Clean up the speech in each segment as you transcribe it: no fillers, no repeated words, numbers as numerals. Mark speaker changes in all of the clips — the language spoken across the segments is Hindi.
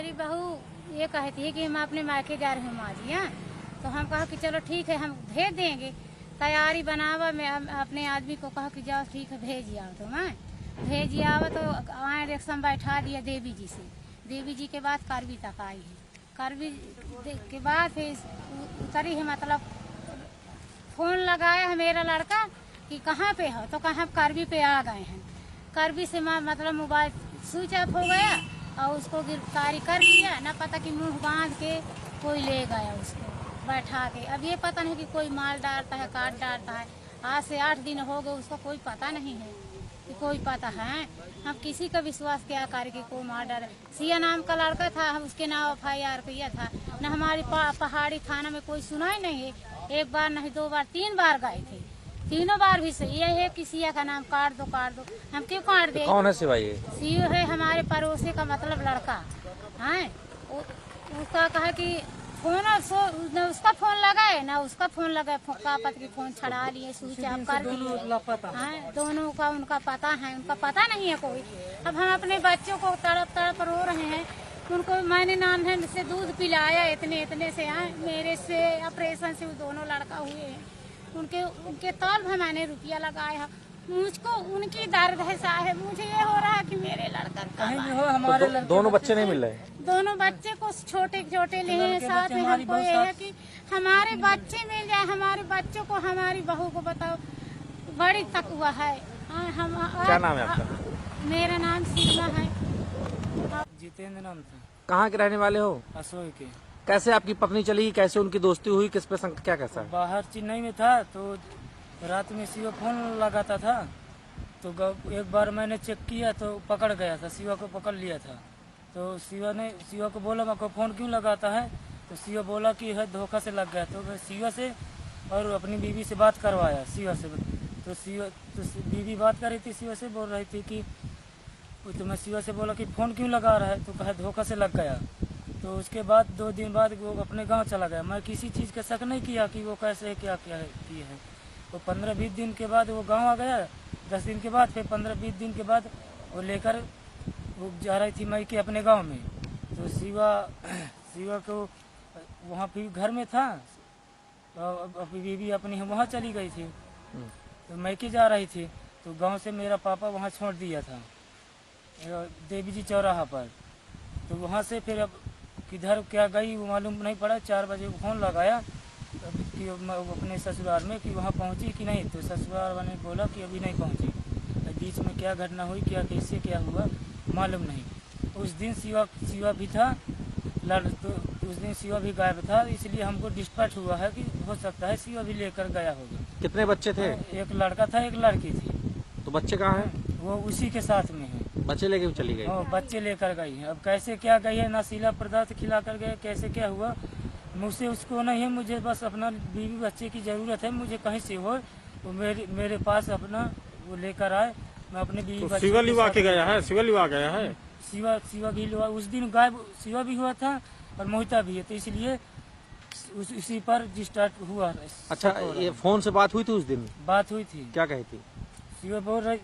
Speaker 1: मेरी बहू ये कहती है कि हम अपने मायके जा रहे हैं माँ जी। हाँ, तो हम कहा कि चलो ठीक है, हम भेज देंगे, तैयारी बनावा। मैं अपने आदमी को कहा कि जाओ ठीक है भेज आओ। तो मैं भेज आओ तो वहाँ रिक्शा में बैठा दिया देवी जी से। देवी जी के बाद करवी तक आई है। करवी के बाद फिर उतरी है, मतलब फोन लगाया है मेरा लड़का कि कहाँ पे हो, तो कहाँ करवी पे आ गए हैं। करवी से मतलब मोबाइल स्विच ऑफ हो गया और उसको गिरफ्तारी कर लिया। न पता कि मुंह बांध के कोई ले गया उसको बैठा के। अब ये पता नहीं कि कोई माल डालता है, काट डालता है। आज से 8 दिन हो गए, उसको कोई पता नहीं है कि कोई पता है। हम किसी का विश्वास क्या करे कि कोई मार डाले। सिया नाम का लड़का था, हम उसके नाम FIR किया था। न हमारी पहाड़ी थाना में कोई सुना ही नहीं है। 1 बार नहीं 2 बार 3 बार गए थे, तीनों बार भी सही है कि सिया का नाम काट दो काट दो। हम क्यों काट दे?
Speaker 2: कौन है सिवा? ये
Speaker 1: सिया है हमारे पड़ोसी का मतलब लड़का है। उसका कहा कि फोन न उसका फोन लगाए ना उसका फोन लगाए, कापत की फोन छड़ा लिए, स्विच ऑफ कर दिए। दोनों का उनका पता है, उनका पता नहीं है कोई। अब हम अपने बच्चों को तड़प तड़प रो रहे हैं। उनको मैंने नान से दूध पिलाया इतने से। मेरे से ऑपरेशन से वो दोनों लड़का हुए हैं, उनके तौल पर मैंने रुपया लगाया। मुझको उनकी दर्द है साहब। मुझे ये हो रहा है कि मेरे लड़का कहीं भी हो, हमारे
Speaker 2: तो दोनों बच्चे नहीं मिल रहे?
Speaker 1: दोनों बच्चे को छोटे छोटे लिए हैं साथ में। हमको ये है कि हमारे बच्चे मिल जाए, हमारे बच्चों को, हमारी बहू को बताओ। बड़ी तक हुआ है। हम
Speaker 2: क्या नाम है आपका?
Speaker 1: मेरा नाम सीमा है।
Speaker 3: जितेंद्र नाम था।
Speaker 2: कहाँ के रहने वाले हो?
Speaker 3: असोई के।
Speaker 2: कैसे आपकी पत्नी चली, कैसे उनकी दोस्ती हुई, किस पे क्या कैसा?
Speaker 3: बाहर चेन्नई में था तो रात में शिवा फोन लगाता था। तो एक बार मैंने चेक किया तो पकड़ गया था, शिवा को पकड़ लिया था। तो शिवा को बोला मेरे को फोन क्यों लगाता है? तो शिवा बोला कि है धोखा से लग गया। तो मैं शिवा से और अपनी बीवी से बात करवाया शिवा से। तो बीवी बात कर रही थी शिवा से, बोल रही थी कि तो मैं शिवा से बोला कि फोन क्यों लगा रहा है? तो कहा धोखा से लग गया। तो उसके बाद 2 दिन बाद वो अपने गांव चला गया। मैं किसी चीज़ का शक नहीं किया कि वो कैसे क्या है। तो 15-20 दिन के बाद वो गांव आ गया। 10 दिन के बाद फिर 15-20 दिन के बाद वो लेकर वो जा रही थी मई के अपने गांव में। तो शिवा को वहाँ फिर घर में था और बीवी अपनी वहाँ चली गई थी। तो मई के जा रही थी तो गांव से मेरा पापा वहाँ छोड़ दिया था देवी जी चौराहा पर। तो वहाँ से फिर अब किधर क्या गई वो मालूम नहीं पड़ा। 4 बजे फोन लगाया कि अपने ससुराल में कि वहाँ पहुँची कि नहीं। तो ससुराल वाले ने बोला कि अभी नहीं पहुँची। बीच में क्या घटना हुई, क्या कैसे क्या हुआ मालूम नहीं। उस दिन शिवा भी था तो उस दिन शिवा भी गायब था, इसलिए हमको डिस्पैच हुआ है कि हो सकता है शिवा भी लेकर गया होगा।
Speaker 2: कितने बच्चे थे?
Speaker 3: एक लड़का था, एक लड़की थी।
Speaker 2: तो बच्चे कहाँ हैं?
Speaker 3: वो उसी के साथ में है।
Speaker 2: बच्चे लेके चली गई?
Speaker 3: हाँ, बच्चे लेकर गई है। अब कैसे क्या गई है, नशीला पदार्थ खिला कर गए, कैसे क्या हुआ मुझसे उसको नहीं है। मुझे बस अपना बीवी बच्चे की जरूरत है। मुझे कहीं से हो वो मेरे पास अपना वो लेकर आए। मैं अपने बीवी बच्चे
Speaker 2: शिवा लिवा के गया है? शिवा लिवा गया है?
Speaker 3: शिवा भी लिवा उस दिन गायब शिवा भी हुआ था और मोहिता भी है। तो इसलिए उसी पर स्टार्ट हुआ।
Speaker 2: अच्छा, ये फोन से बात हुई थी उस दिन?
Speaker 3: बात हुई थी।
Speaker 2: क्या कही थी?
Speaker 3: शिवा बोल रही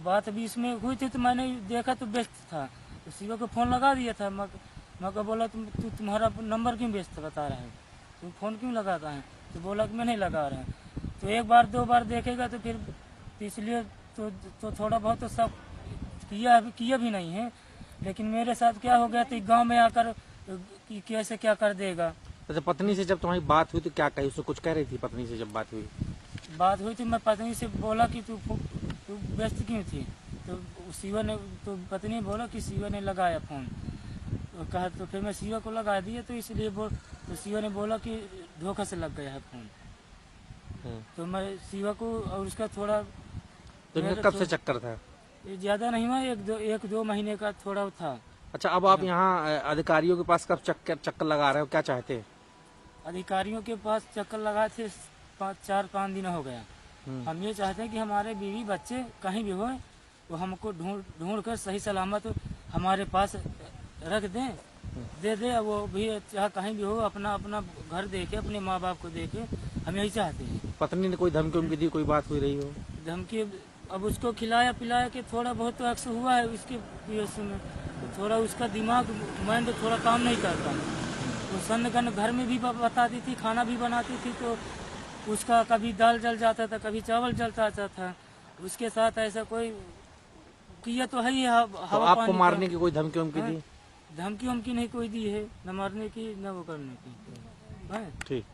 Speaker 3: बात भी इसमें हुई थी। तो मैंने देखा तो व्यस्त था तो शिवा को फोन लगा दिया था। मैं को बोला तुम्हारा नंबर क्यों व्यस्त बता रहा है, तुम फोन क्यों लगाता है? तो बोला कि मैं नहीं लगा रहा है। तो 1 बार 2 बार देखेगा तो फिर इसलिए तो थोड़ा बहुत तो सब किया भी नहीं है। लेकिन मेरे साथ क्या हो गया तो गांव में आकर कि कैसे क्या कर देगा।
Speaker 2: अच्छा, पत्नी से जब तुम्हारी बात हुई तो क्या कही? उसने कुछ कह रही थी पत्नी से जब बात हुई?
Speaker 3: मैं पत्नी से बोला कि तू व्यस्त क्यों थी? तो शिवा ने तो पत्नी बोला कि शिवा ने लगाया फोन। तो कहा तो फिर मैं शिवा को लगा दिया। तो इसलिए तो शिवा ने बोला कि धोखा से लग गया है फोन। तो मैं शिवा को और उसका थोड़ा
Speaker 2: तो कब से चक्कर था?
Speaker 3: ज्यादा नहीं हुआ, 1-2 महीने का थोड़ा था।
Speaker 2: अच्छा, अब आप यहाँ अधिकारियों के पास कब चक्कर लगा रहे हो, क्या चाहते हैं?
Speaker 3: अधिकारियों के पास चक्कर लगाए थे 4-5 दिन हो गया। हम ये चाहते हैं कि हमारे बीवी बच्चे कहीं भी हो वो हमको ढूंढ कर सही सलामत हमारे पास रख दें, दे वो भी चाहे कहीं भी हो अपना घर देखे, अपने माँ बाप को देखे। हम यही चाहते हैं।
Speaker 2: पत्नी ने कोई धमकी दी, कोई बात हुई रही हो?
Speaker 3: धमकी अब उसको खिलाया पिलाया के थोड़ा बहुत तो अक्सर हुआ है उसके में। थोड़ा उसका दिमाग माइंड थोड़ा काम नहीं करता। वो सन्नगन घर में भी बताती थी, खाना भी बनाती थी, तो उसका कभी दाल जल जाता था, कभी चावल जल जाता था। उसके साथ ऐसा कोई किया तो है ही।
Speaker 2: तो
Speaker 3: हवा
Speaker 2: आपको
Speaker 3: पानी
Speaker 2: मारने
Speaker 3: का
Speaker 2: की कोई धमकी उमकी दी?
Speaker 3: धमकी उमकी नहीं कोई दी है, न मारने की न वो करने की है।
Speaker 2: ठीक।